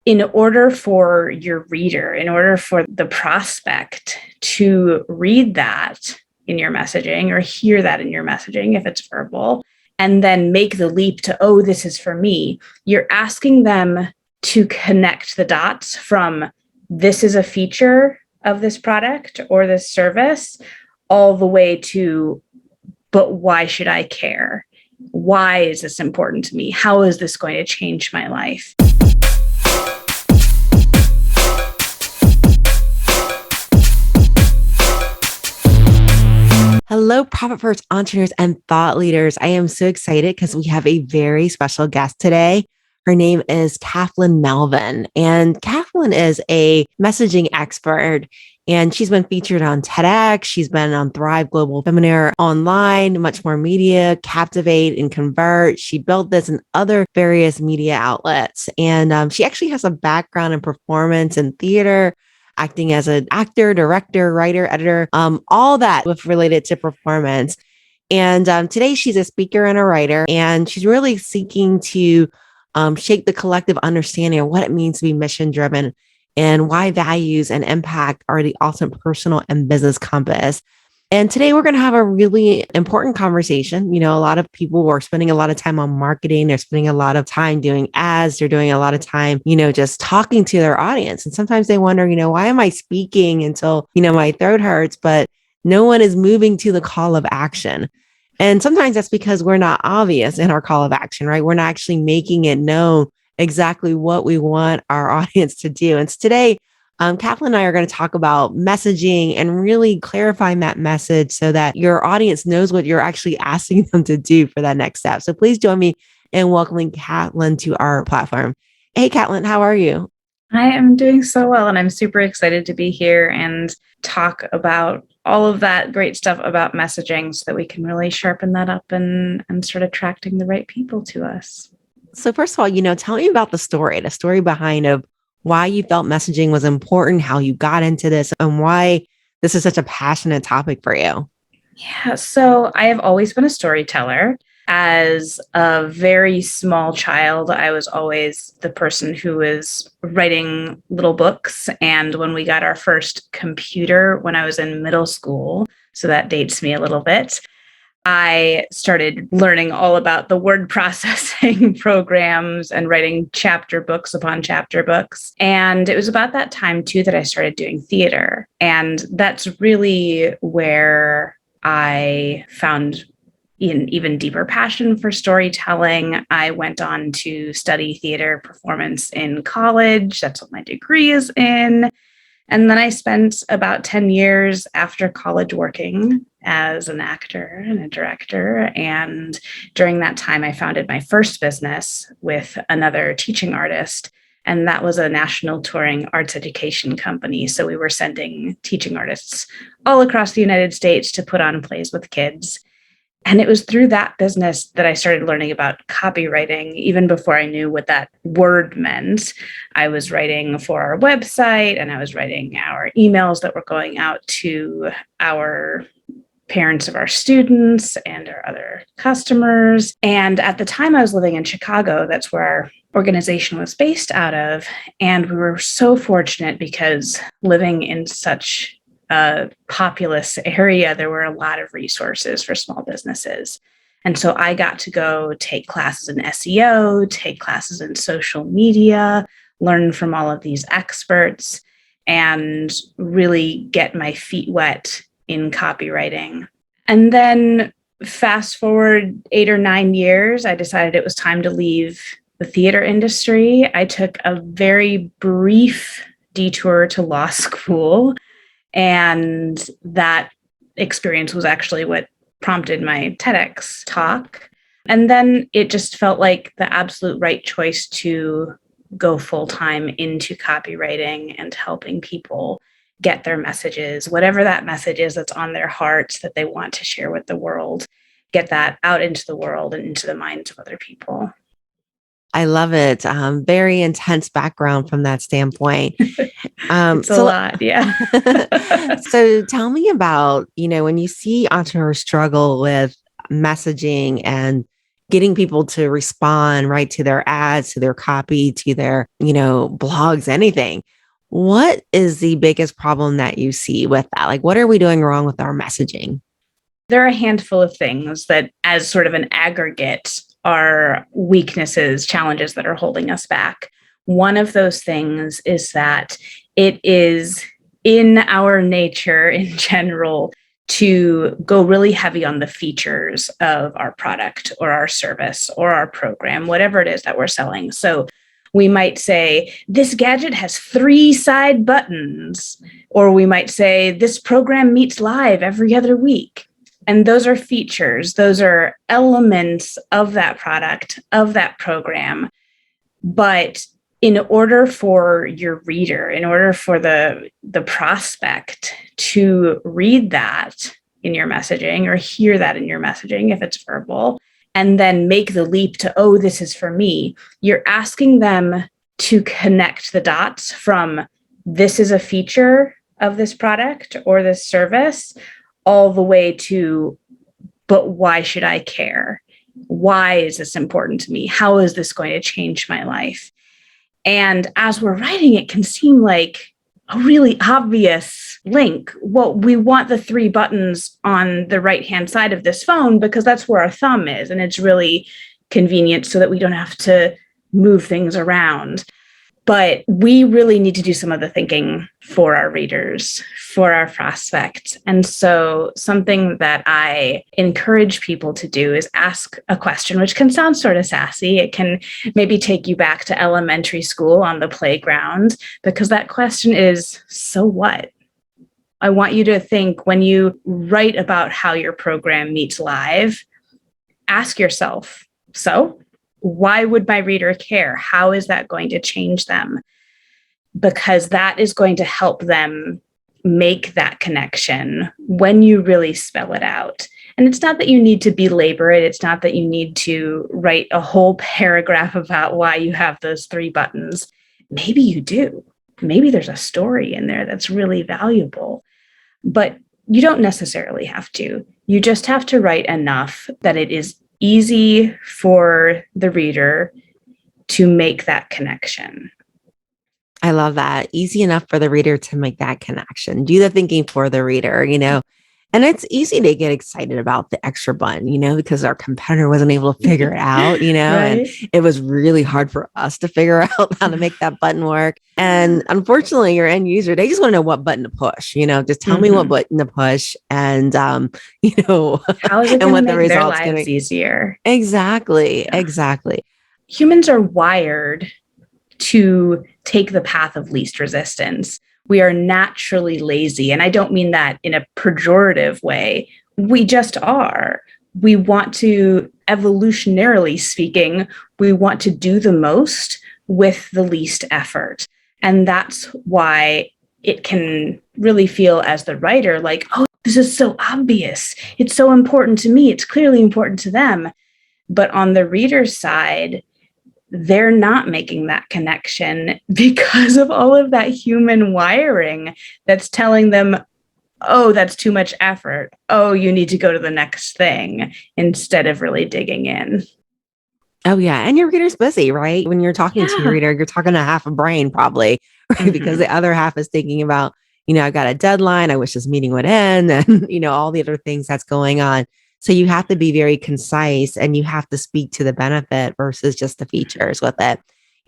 in order for your reader, in order for the prospect to read that in your messaging or hear that in your messaging, if it's verbal, and then make the leap to, oh, this is for me, you're asking them to connect the dots from this is a feature of this product or this service all the way to, but why should I care? Why is this important to me? How is this going to change my life? Hello, Profit First entrepreneurs and thought leaders. I am so excited because we have a very special guest today. Her name is Kathleen Melvin, and Kathleen is a messaging expert, and she's been featured on TEDx. She's been on Thrive Global Feminaire Online, Much More Media, Captivate, and Convert. She built this in other various media outlets, and she actually has a background in performance and theater, acting as an actor, director, writer, editor, all that with related to performance. And today she's a speaker and a writer, and she's really seeking to shape the collective understanding of what it means to be mission driven and why values and impact are the ultimate personal and business compass. And today we're going to have a really important conversation. You know, a lot of people are spending a lot of time on marketing. They're spending a lot of time doing ads. They're doing a lot of time, just talking to their audience. And sometimes they wonder, why am I speaking until, my throat hurts, but no one is moving to the call of action. And sometimes that's because we're not obvious in our call of action, right? We're not actually making it known exactly what we want our audience to do. And so today, Kathleen and I are going to talk about messaging and really clarifying that message so that your audience knows what you're actually asking them to do for that next step. So please join me in welcoming Kathleen to our platform. Hey, Kathleen, how are you? I am doing so well, and I'm super excited to be here and talk about all of that great stuff about messaging so that we can really sharpen that up and start attracting the right people to us. So first of all, tell me about the story behind of why you felt messaging was important, how you got into this, and why this is such a passionate topic for you. Yeah, so I have always been a storyteller. As a very small child, I was always the person who was writing little books. And when we got our first computer when I was in middle school, so that dates me a little bit, I started learning all about the word processing programs and writing chapter books upon chapter books. And it was about that time, too, that I started doing theater. And that's really where I found an even deeper passion for storytelling. I went on to study theater performance in college. That's what my degree is in. And then I spent about 10 years after college working as an actor and a director. And during that time, I founded my first business with another teaching artist. And that was a national touring arts education company. So we were sending teaching artists all across the United States to put on plays with kids. And it was through that business that I started learning about copywriting, even before I knew what that word meant. I was writing for our website, and I was writing our emails that were going out to our parents of our students and our other customers. And at the time I was living in Chicago, that's where our organization was based out of. And we were so fortunate because living in such a populous area, there were a lot of resources for small businesses. And so I got to go take classes in SEO, take classes in social media, learn from all of these experts, and really get my feet wet in copywriting. And then fast forward 8 or 9 years, I decided it was time to leave the theater industry. I took a very brief detour to law school. And that experience was actually what prompted my TEDx talk. And then it just felt like the absolute right choice to go full-time into copywriting and helping people get their messages, whatever that message is that's on their hearts that they want to share with the world, get that out into the world and into the minds of other people. I love it. Very intense background from that standpoint. It's a lot, yeah. So tell me about, when you see entrepreneurs struggle with messaging and, getting people to respond, right, to their ads, to their copy, to their, blogs, anything. What is the biggest problem that you see with that? Like, what are we doing wrong with our messaging? There are a handful of things that, as sort of an aggregate, are weaknesses, challenges that are holding us back. One of those things is that it is in our nature in general to go really heavy on the features of our product or our service or our program, whatever it is that we're selling. So we might say, this gadget has 3 side buttons, or we might say, this program meets live every other week. And those are features, those are elements of that product, of that program. But in order for your reader, in order for the prospect to read that in your messaging or hear that in your messaging, if it's verbal, and then make the leap to, oh, this is for me, you're asking them to connect the dots from this is a feature of this product or this service, all the way to, but why should I care? Why is this important to me? How is this going to change my life? And as we're writing, it can seem like a really obvious link. Well, we want the 3 buttons on the right-hand side of this phone because that's where our thumb is. And it's really convenient so that we don't have to move things around. But we really need to do some of the thinking for our readers, for our prospects. And so something that I encourage people to do is ask a question, which can sound sort of sassy. It can maybe take you back to elementary school on the playground, because that question is, so what? I want you to think, when you write about how your program meets live, ask yourself, so why would my reader care? How is that going to change them? Because that is going to help them make that connection when you really spell it out. And it's not that you need to belabor it. It's not that you need to write a whole paragraph about why you have those 3 buttons. Maybe you do. Maybe there's a story in there that's really valuable, but you don't necessarily have to. You just have to write enough that it is easy for the reader to make that connection. I love that. Easy enough for the reader to make that connection. Do the thinking for the reader, And it's easy to get excited about the extra button, because our competitor wasn't able to figure it out, and Right? it was really hard for us to figure out how to make that button work. And unfortunately, your end user, they just want to know what button to push, just tell me what button to push and, How is it and going to what the make their results going to lives be. easier? Exactly. Yeah. Exactly. Humans are wired to take the path of least resistance. We are naturally lazy. And I don't mean that in a pejorative way. We just are. We want to, evolutionarily speaking, we want to do the most with the least effort. And that's why it can really feel, as the writer, like, oh, this is so obvious. It's so important to me. It's clearly important to them. But on the reader's side, they're not making that connection because of all of that human wiring that's telling them, oh, that's too much effort. Oh, you need to go to the next thing, instead of really digging in. Oh, yeah. And your reader's busy, right? When you're talking to your Yeah. reader, you're talking to half a brain probably, right? Because the other half is thinking about, I've got a deadline. I wish this meeting would end and, all the other things that's going on. So you have to be very concise and you have to speak to the benefit versus just the features with it.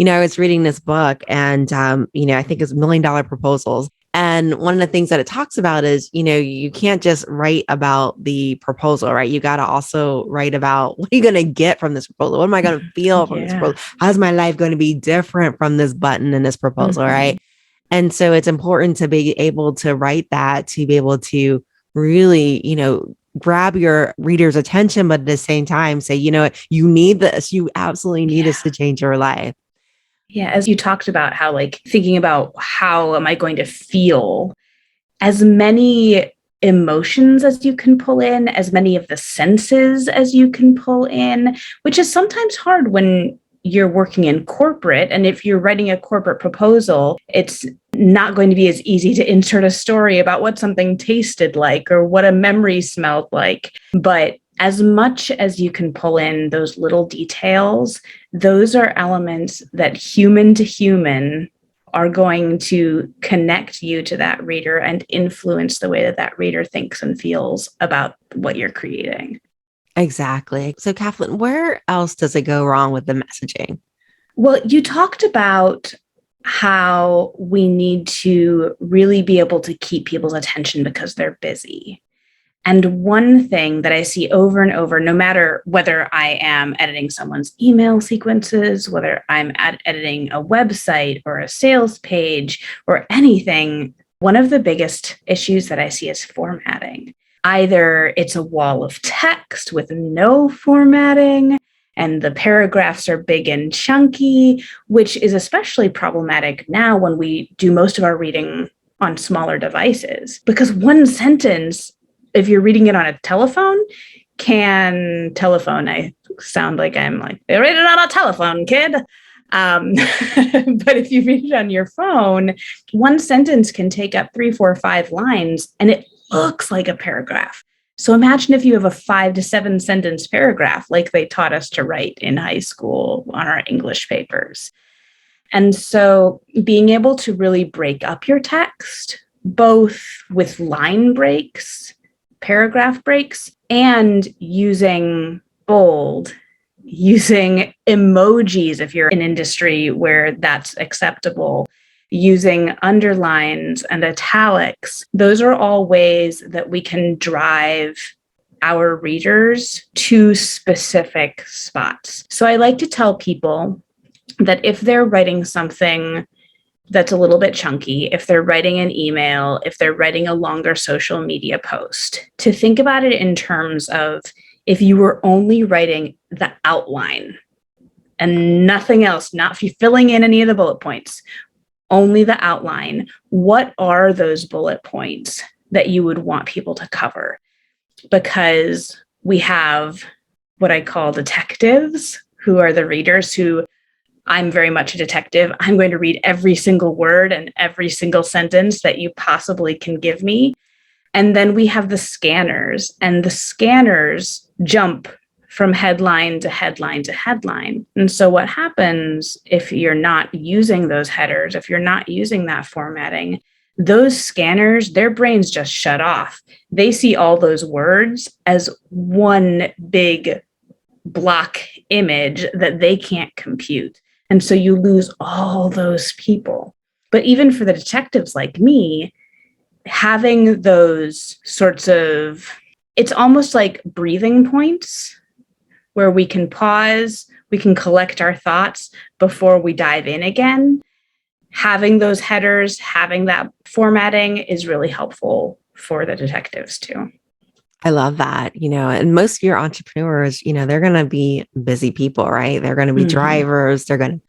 I was reading this book and, I think it's $1 Million Proposals. And one of the things that it talks about is, you can't just write about the proposal, right? You got to also write about, what are you going to get from this proposal? What am I going to feel from this proposal? How's my life going to be different from this button in this proposal, right? And so it's important to be able to write that, to be able to really, grab your reader's attention, but at the same time say, you need this, you absolutely need this to change your life. Yeah, as you talked about how, like, thinking about how am I going to feel, as many emotions as you can pull in, as many of the senses as you can pull in, which is sometimes hard when you're working in corporate. And if you're writing a corporate proposal, it's not going to be as easy to insert a story about what something tasted like or what a memory smelled like. But as much as you can pull in those little details, those are elements that human to human are going to connect you to that reader and influence the way that that reader thinks and feels about what you're creating. Exactly. So, Kathleen, where else does it go wrong with the messaging? Well, you talked about how we need to really be able to keep people's attention because they're busy. And one thing that I see over and over, no matter whether I am editing someone's email sequences, whether I'm editing a website or a sales page or anything, one of the biggest issues that I see is formatting. Either it's a wall of text with no formatting, and the paragraphs are big and chunky, which is especially problematic now when we do most of our reading on smaller devices. Because one sentence, if you're reading it on a telephone, I sound like I'm like, they read it on a telephone, kid. But if you read it on your phone, one sentence can take up 3, 4, 5 lines, and it looks like a paragraph. So imagine if you have a 5 to 7 sentence paragraph like they taught us to write in high school on our English papers. And so being able to really break up your text, both with line breaks, paragraph breaks, and using bold, using emojis if you're in an industry where that's acceptable, using underlines and italics. Those are all ways that we can drive our readers to specific spots. So I like to tell people that if they're writing something that's a little bit chunky, if they're writing an email, if they're writing a longer social media post, to think about it in terms of if you were only writing the outline and nothing else, not filling in any of the bullet points, only the outline, what are those bullet points that you would want people to cover? Because we have what I call detectives, who are the readers who, I'm very much a detective. I'm going to read every single word and every single sentence that you possibly can give me. And then we have the scanners, and the scanners jump from headline to headline to headline. And so what happens if you're not using those headers, if you're not using that formatting, those scanners, their brains just shut off. They see all those words as one big block image that they can't compute. And so you lose all those people. But even for the detectives like me, having those sorts of, it's almost like breathing points where we can pause, we can collect our thoughts before we dive in again. Having those headers, having that formatting is really helpful for the detectives too. I love that, and most of your entrepreneurs, they're going to be busy people, right? They're going to be drivers. They're going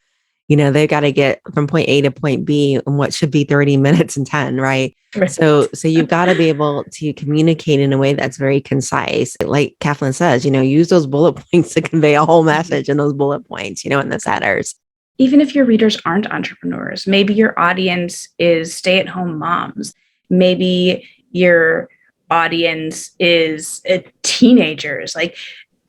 to, they've got to get from point A to point B in what should be 30 minutes and 10, right? Right. So you've got to be able to communicate in a way that's very concise. Like Kathleen says, use those bullet points to convey a whole message in those bullet points, in the setters. Even if your readers aren't entrepreneurs, maybe your audience is stay-at-home moms. Maybe your audience is teenagers. Like,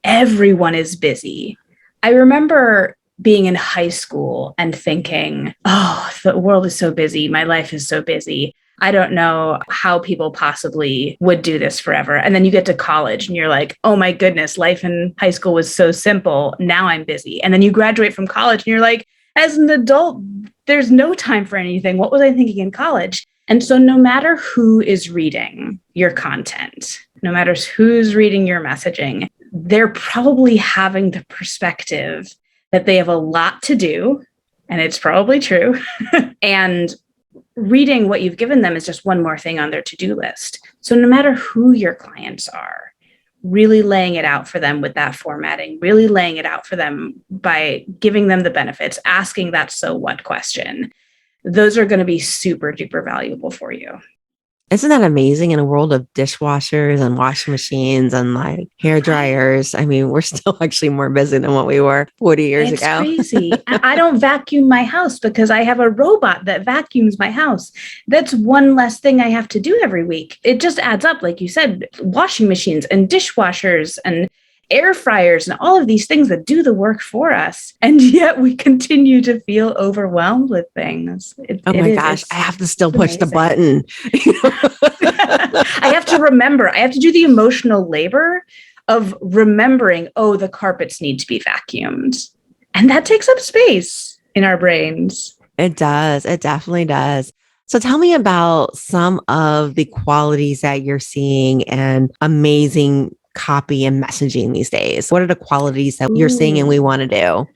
everyone is busy. I remember being in high school and thinking, oh, the world is so busy. My life is so busy. I don't know how people possibly would do this forever. And then you get to college and you're like, oh my goodness, life in high school was so simple. Now I'm busy. And then you graduate from college and you're like, as an adult, there's no time for anything. What was I thinking in college? And so no matter who is reading your content, no matter who's reading your messaging, they're probably having the perspective that they have a lot to do, and it's probably true. And reading what you've given them is just one more thing on their to-do list. So no matter who your clients are, really laying it out for them with that formatting, really laying it out for them by giving them the benefits, asking that so what question, those are going to be super duper valuable for you. Isn't that amazing in a world of dishwashers and washing machines and like hair Right. dryers? I mean, we're still actually more busy than what we were 40 years It's ago. crazy. I don't vacuum my house because I have a robot that vacuums my house. That's one less thing I have to do every week. It just adds up, like you said, washing machines and dishwashers and air fryers and all of these things that do the work for us. And yet we continue to feel overwhelmed with things. Oh my gosh, I have to still It's push the amazing. button. I have to remember, I have to do the emotional labor of remembering, oh, the carpets need to be vacuumed. And that takes up space in our brains. It does. It definitely does. So tell me about some of the qualities that you're seeing and amazing copy and messaging these days. What are the qualities that you're seeing and we Ooh. want to do?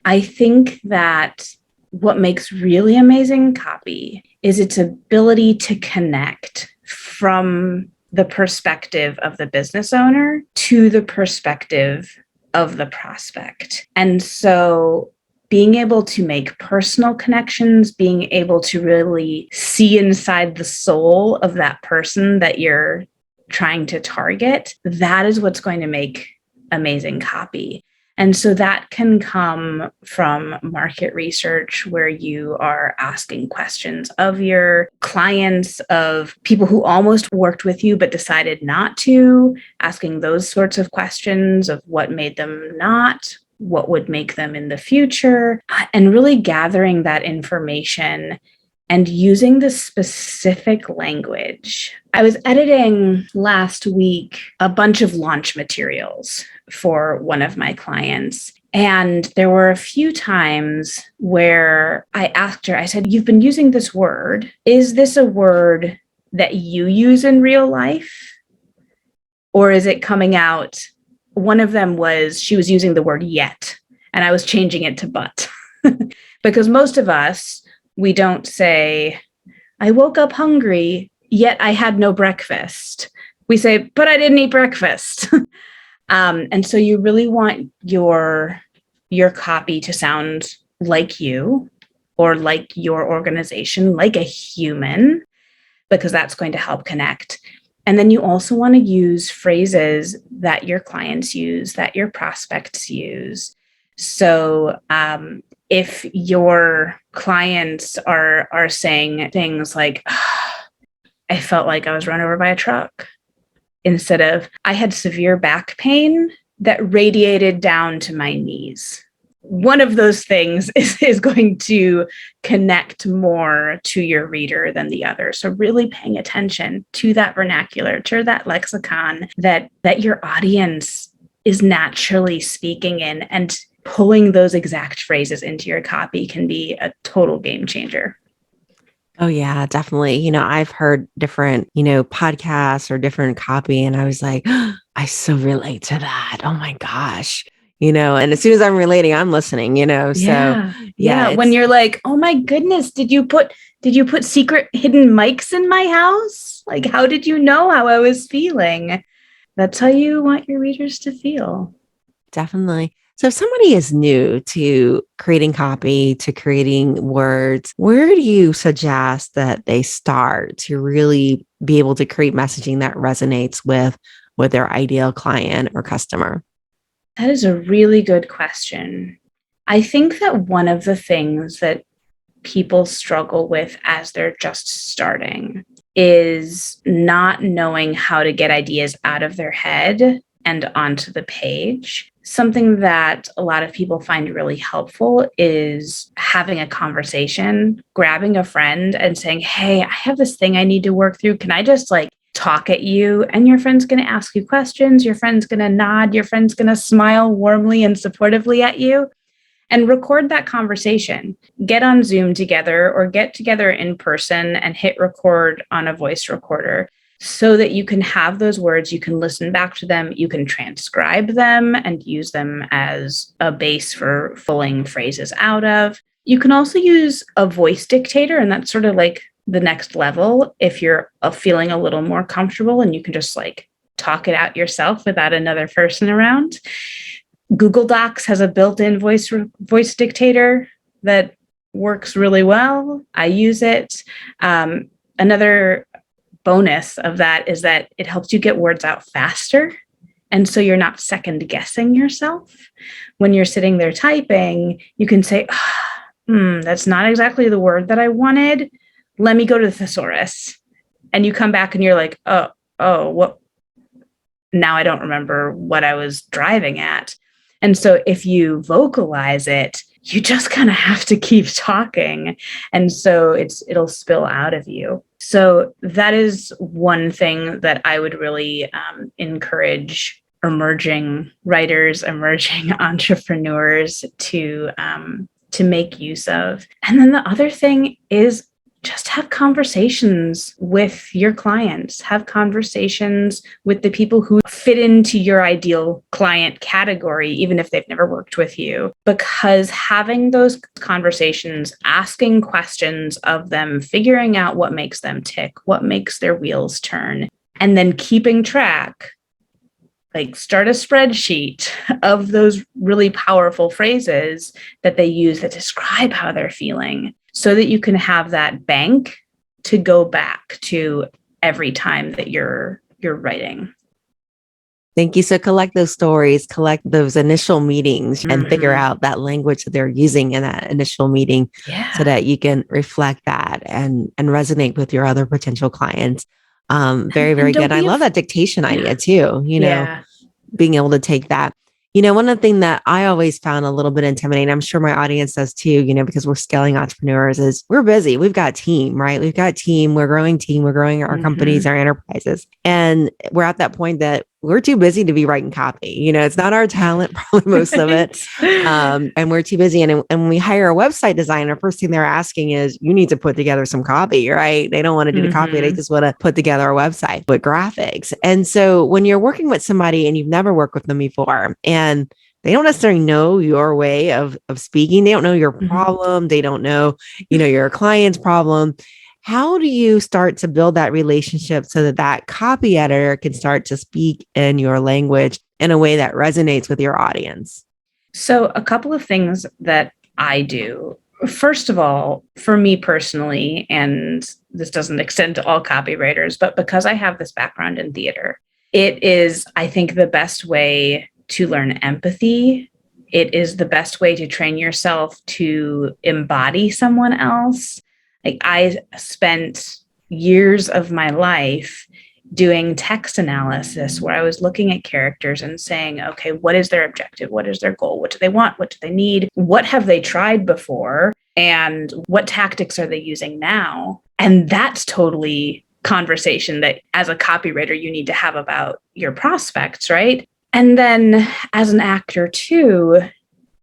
I think that what makes really amazing copy is its ability to connect from the perspective of the business owner to the perspective of the prospect. And so being able to make personal connections, being able to really see inside the soul of that person that you're trying to target, that is what's going to make amazing copy. And so that can come from market research where you are asking questions of your clients, of people who almost worked with you but decided not to, asking those sorts of questions of what made them not, what would make them in the future, and really gathering that information and using the specific language. I was editing last week a bunch of launch materials for one of my clients. And there were a few times where I asked her, I said, "You've been using this word. Is this a word that you use in real life? Or is it coming out?" One of them was she was using the word yet, and I was changing it to but. Because most of us, we don't say, "I woke up hungry, yet I had no breakfast." We say, "But I didn't eat breakfast." And so you really want your copy to sound like you or like your organization, like a human, because that's going to help connect. And then you also want to use phrases that your clients use, that your prospects use. So if your clients are saying things like, "I felt like I was run over by a truck," instead of, "I had severe back pain that radiated down to my knees." One of those things is going to connect more to your reader than the other. So really paying attention to that vernacular, to that lexicon that your audience is naturally speaking in, and pulling those exact phrases into your copy can be a total game changer. Oh yeah, definitely. I've heard different, podcasts or different copy and I was like, I so relate to that. Oh my gosh. And as soon as I'm relating, I'm listening, so Yeah. yeah, Yeah. When you're like, "Oh my goodness, did you put secret hidden mics in my house? Like, how did you know how I was feeling?" That's how you want your readers to feel. definitely. So if somebody is new to creating copy, to creating words, where do you suggest that they start to really be able to create messaging that resonates with their ideal client or customer? That is a really good question. I think that one of the things that people struggle with as they're just starting is not knowing how to get ideas out of their head and onto the page. Something that a lot of people find really helpful is having a conversation, grabbing a friend and saying, "Hey, I have this thing I need to work through. Can I just like talk at you?" And your friend's going to ask you questions. Your friend's going to nod. Your friend's going to smile warmly and supportively at you, and record that conversation. Get on Zoom together or get together in person and hit record on a voice recorder so that you can have those words, you can listen back to them, you can transcribe them and use them as a base for pulling phrases out of. You can also use a voice dictator, and that's sort of like the next level if you're feeling a little more comfortable and you can just like talk it out yourself without another person around. Google Docs has a built-in voice dictator that works really well. I use it. Another bonus of that is that it helps you get words out faster. And so you're not second guessing yourself. When you're sitting there typing, you can say, that's not exactly the word that I wanted. Let me go to the thesaurus. And you come back and you're like, what? Now I don't remember what I was driving at. And so if you vocalize it, you just kind of have to keep talking. And so it'll spill out of you. So that is one thing that I would really encourage emerging writers, emerging entrepreneurs to make use of. And then the other thing is just have conversations with your clients, have conversations with the people who fit into your ideal client category, even if they've never worked with you, because having those conversations, asking questions of them, figuring out what makes them tick, what makes their wheels turn, and then keeping track, like start a spreadsheet of those really powerful phrases that they use that describe how they're feeling, so that you can have that bank to go back to every time that you're writing. Thank you. So collect those stories, collect those initial meetings, and figure out that language that they're using in that initial meeting, so that you can reflect that and resonate with your other potential clients. Very, very good. I love that dictation idea too, being able to take that. One of the things that I always found a little bit intimidating, I'm sure my audience does too, because we're scaling entrepreneurs, is we're busy. We've got team, right? We've got team, we're growing our companies, our enterprises. And we're at that point that we're too busy to be writing copy. It's not our talent, probably most of it. And we're too busy. And when we hire a website designer, first thing they're asking is, you need to put together some copy, right? They don't want to do the copy. They just want to put together a website with graphics. And so when you're working with somebody and you've never worked with them before, and they don't necessarily know your way of speaking, they don't know your problem, they don't know, your client's problem. How do you start to build that relationship so that copy editor can start to speak in your language in a way that resonates with your audience? So a couple of things that I do. First of all, for me personally, and this doesn't extend to all copywriters, but because I have this background in theater, it is, I think, the best way to learn empathy. It is the best way to train yourself to embody someone else. Like, I spent years of my life doing text analysis where I was looking at characters and saying, okay, what is their objective? What is their goal? What do they want? What do they need? What have they tried before? And what tactics are they using now? And that's totally conversation that as a copywriter, you need to have about your prospects, right? And then as an actor too,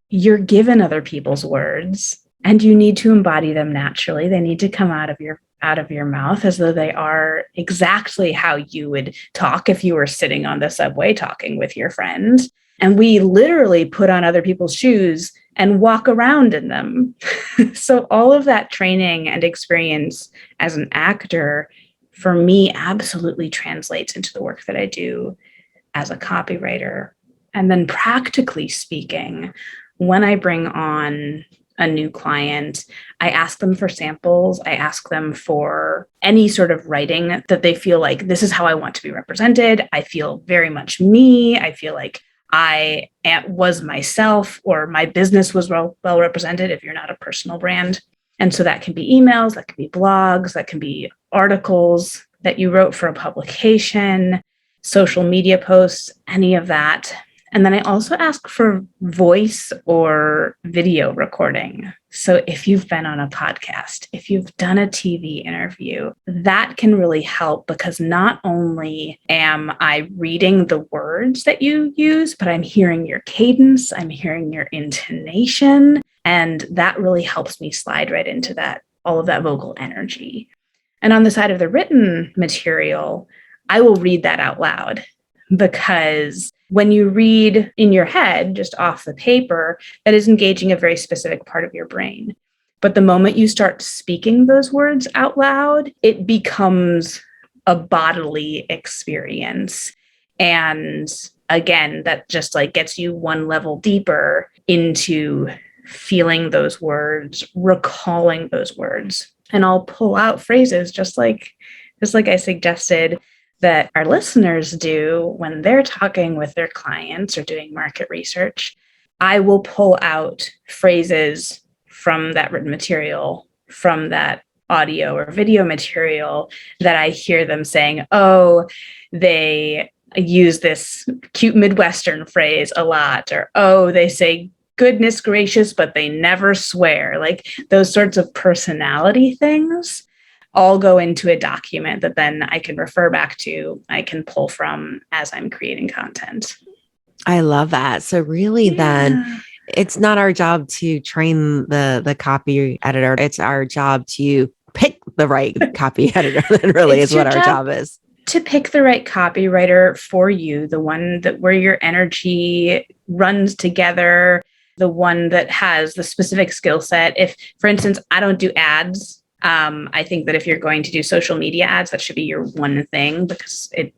you're given other people's words and you need to embody them naturally. They need to come out of your mouth as though they are exactly how you would talk if you were sitting on the subway talking with your friend. And we literally put on other people's shoes and walk around in them. So all of that training and experience as an actor, for me, absolutely translates into the work that I do as a copywriter. And then practically speaking, when I bring on a new client, I ask them for samples. I ask them for any sort of writing that they feel like, this is how I want to be represented. I feel very much me. I feel like I was myself, or my business was well represented if you're not a personal brand. And so that can be emails, that can be blogs, that can be articles that you wrote for a publication, social media posts, any of that. And then I also ask for voice or video recording. So if you've been on a podcast, if you've done a TV interview, that can really help, because not only am I reading the words that you use, but I'm hearing your cadence, I'm hearing your intonation, and that really helps me slide right into that, all of that vocal energy. And on the side of the written material, I will read that out loud, because when you read in your head, just off the paper, that is engaging a very specific part of your brain. But the moment you start speaking those words out loud, it becomes a bodily experience. And again, that just like gets you one level deeper into feeling those words, recalling those words. And I'll pull out phrases just like just like I suggested that our listeners do when they're talking with their clients or doing market research, I will pull out phrases from that written material, from that audio or video material that I hear them saying, oh, they use this cute Midwestern phrase a lot, or, oh, they say goodness gracious, but they never swear. Like those sorts of personality things all go into a document that then I can refer back to, I can pull from as I'm creating content. I love that. So really then it's not our job to train the copy editor. It's our job to pick the right copy editor. That really is what our job is. To pick the right copywriter for you, the one that where your energy runs together, the one that has the specific skill set. If, for instance, I don't do ads, I think that if you're going to do social media ads, that should be your one thing because it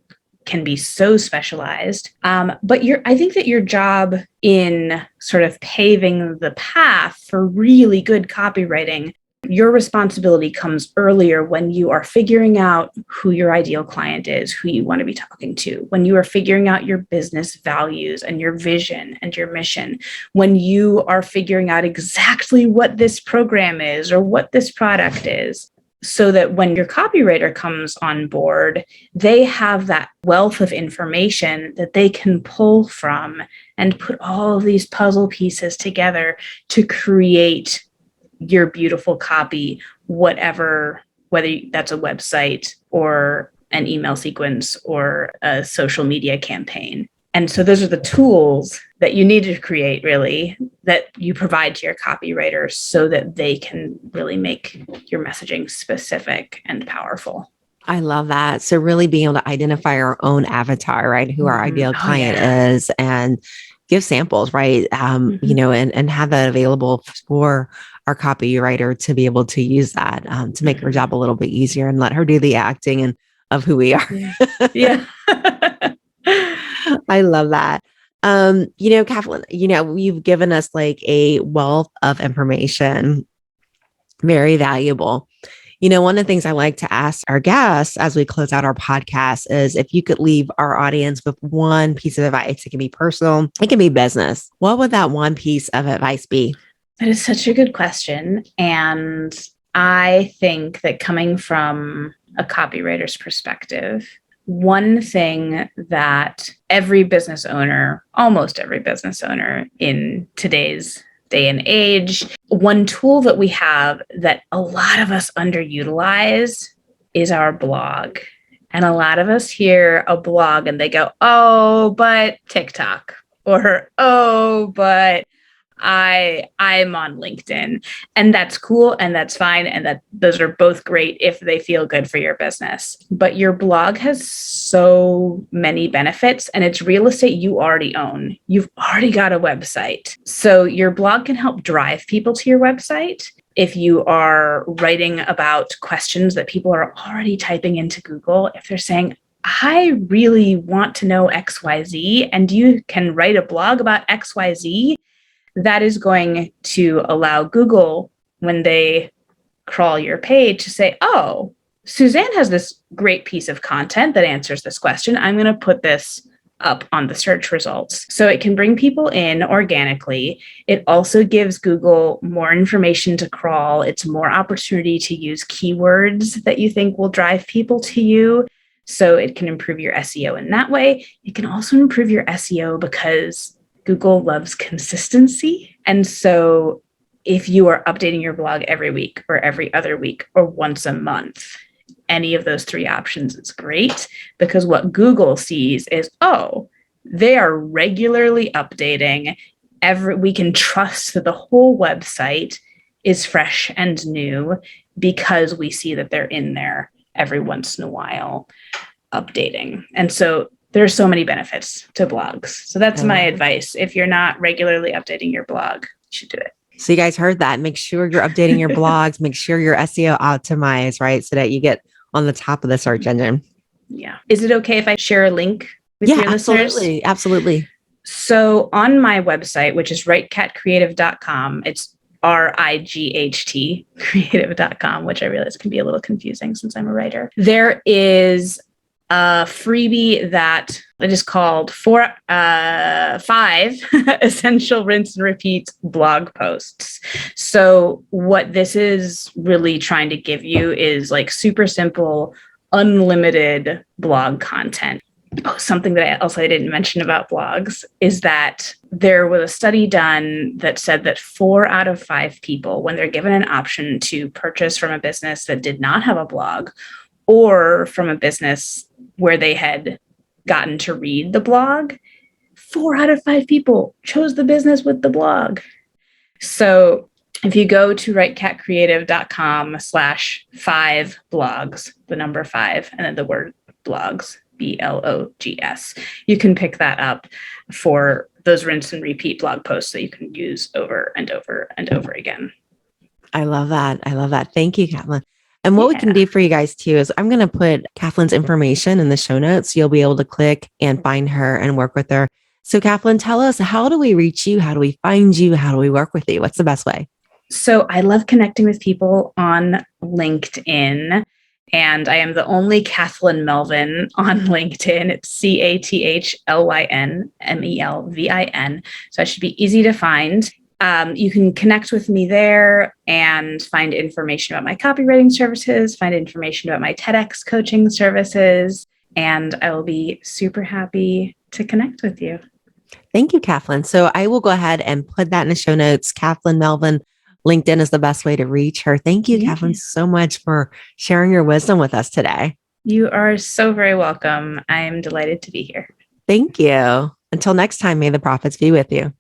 can be so specialized. But I think that your job in sort of paving the path for really good copywriting, your responsibility comes earlier when you are figuring out who your ideal client is, who you want to be talking to, when you are figuring out your business values and your vision and your mission, when you are figuring out exactly what this program is or what this product is, so that when your copywriter comes on board, they have that wealth of information that they can pull from and put all of these puzzle pieces together to create your beautiful copy, whether that's a website or an email sequence or a social media campaign. And so those are the tools that you need to create, really, that you provide to your copywriter so that they can really make your messaging specific and powerful. I love that. So really being able to identify our own avatar, right? Who our ideal client is and give samples, right? And have that available for our copywriter to be able to use that to make her job a little bit easier and let her do the acting and of who we are. Yeah. I love that. Kathleen, you've given us like a wealth of information, very valuable. One of the things I like to ask our guests as we close out our podcast is if you could leave our audience with one piece of advice. It can be personal, it can be business. What would that one piece of advice be? That is such a good question. And I think that coming from a copywriter's perspective, one thing that almost every business owner in today's day and age, one tool that we have that a lot of us underutilize is our blog. And a lot of us hear a blog and they go, oh, but TikTok, or, oh, but I'm on LinkedIn, and that's cool and that's fine. And those are both great if they feel good for your business. But your blog has so many benefits and it's real estate you already own. You've already got a website. So your blog can help drive people to your website. If you are writing about questions that people are already typing into Google, if they're saying, I really want to know XYZ, and you can write a blog about XYZ, that is going to allow Google, when they crawl your page, to say, oh, Susanne has this great piece of content that answers this question. I'm going to put this up on the search results. So it can bring people in organically. It also gives Google more information to crawl. It's more opportunity to use keywords that you think will drive people to you. So it can improve your SEO in that way. It can also improve your SEO because Google loves consistency. And so if you are updating your blog every week or every other week or once a month, any of those three options is great, because what Google sees is, oh, they are regularly updating. We can trust that the whole website is fresh and new because we see that they're in there every once in a while updating. And so there's so many benefits to blogs. So that's my advice. If you're not regularly updating your blog, you should do it. So you guys heard that. Make sure you're updating your blogs, make sure your SEO optimized, right? So that you get on the top of the search engine. Yeah. Is it okay if I share a link with your listeners? Absolutely. So on my website, which is writecatcreative.com, it's RIGHT creative.com, which I realize can be a little confusing since I'm a writer. There is a freebie that it is called 5 essential rinse and repeat blog posts. So what this is really trying to give you is like super simple, unlimited blog content. Oh, something that I didn't mention about blogs is that there was a study done that said that 4 out of 5 people, when they're given an option to purchase from a business that did not have a blog or from a business where they had gotten to read the blog, 4 out of 5 people chose the business with the blog. So if you go to writecatcreative.com/5blogs, the number 5, and then the word blogs, BLOGS, you can pick that up for those rinse and repeat blog posts that you can use over and over and over again. I love that. I love that. Thank you, Kathleen. And what we can do for you guys too is I'm going to put Kathleen's information in the show notes. You'll be able to click and find her and work with her. So Kathleen, tell us, how do we reach you? How do we find you? How do we work with you? What's the best way? So I love connecting with people on LinkedIn. And I am the only Kathleen Melvin on LinkedIn. It's CATHLYNMELVIN. So I should be easy to find. You can connect with me there and find information about my copywriting services, find information about my TEDx coaching services, and I will be super happy to connect with you. Thank you, Kathleen. So I will go ahead and put that in the show notes. Kathleen Melvin, LinkedIn is the best way to reach her. Thank you, Kathleen, so much for sharing your wisdom with us today. You are so very welcome. I am delighted to be here. Thank you. Until next time, may the profits be with you.